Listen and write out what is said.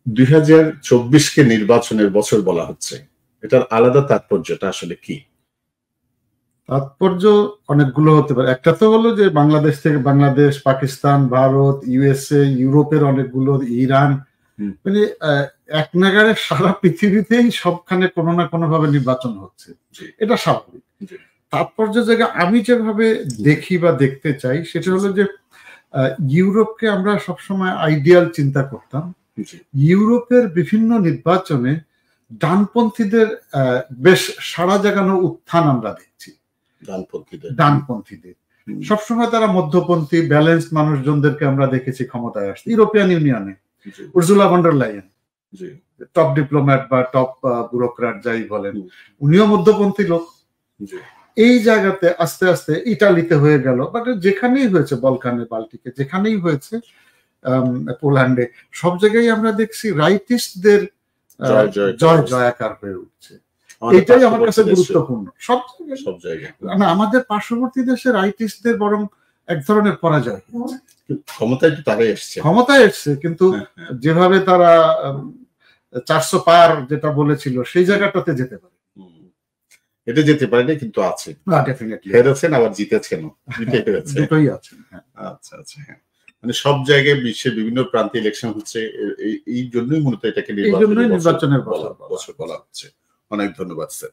2024-কে নির্বাচনের বছর বলা হচ্ছে, এটার আলাদা তাৎপর্যটা আসলে কি? তাৎপর্য অনেকগুলো হতে পারে। একটা তো হলো যে বাংলাদেশ থেকে, বাংলাদেশ, পাকিস্তান, ভারত, ইউএসএ, ইউরোপের অনেকগুলো, ইরান, মানে এক নাগাড়ে সারা পৃথিবীতেই সবখানে কোনো না কোনো ভাবে নির্বাচন হচ্ছে, এটা স্বাভাবিক। তাৎপর্য জায়গা আমি যেভাবে দেখি বা দেখতে চাই সেটা হলো যে ইউরোপকে আমরা সবসময় আইডিয়াল চিন্তা করতাম। ইউরোপের বিভিন্ন নির্বাচনে ডানপন্থীদের বেশ সাড়া জাগানো উত্থান আমরা দেখছি। ডানপন্থীদের সবসময় তারা মধ্যপন্থী ব্যালেন্স মানুষজনদেরকে আমরা দেখেছি ক্ষমতায় আসছে। ইউরোপিয়ান ইউনিয়নে Ursula von der Leyen, top diplomat বা টপ ব্যুরোক্র্যাট যাই বলেন, উনিও মধ্যপন্থী লোক। এই জায়গাতে আস্তে আস্তে ইটালিতে হয়ে গেল, বাট যেখানেই হয়েছে, বলকানে, বাল্টিকে, যেখানেই হয়েছে, পোল্যান্ডে, সব জায়গায় আমরা দেখছি রাইটিস্টদের জয় জয়াকার হয়ে উঠছে। এটাই আমার কাছে গুরুত্বপূর্ণ। সব জায়গায় মানে আমাদের পার্শ্ববর্তী দেশে রাইটিস্টদের বরং এক ধরনের পরাজয় হয়েছে। ক্ষমতায় এসছে কিন্তু যেভাবে তারা 400 পার যেটা বলেছিল সেই জায়গাটাতে যেতে পারে, এটা যেতে পারেনি, কিন্তু আছে, হেরেছেন আবার জিতেছেন, দুটোই আছে। আচ্ছা আচ্ছা, হ্যাঁ, মানে সব জায়গায় বিশ্বের বিভিন্ন প্রান্তে ইলেকশন হচ্ছে, এই জন্যই মূলত এটাকে নির্বাচনের বছর বলা হচ্ছে। অনেক ধন্যবাদ স্যার।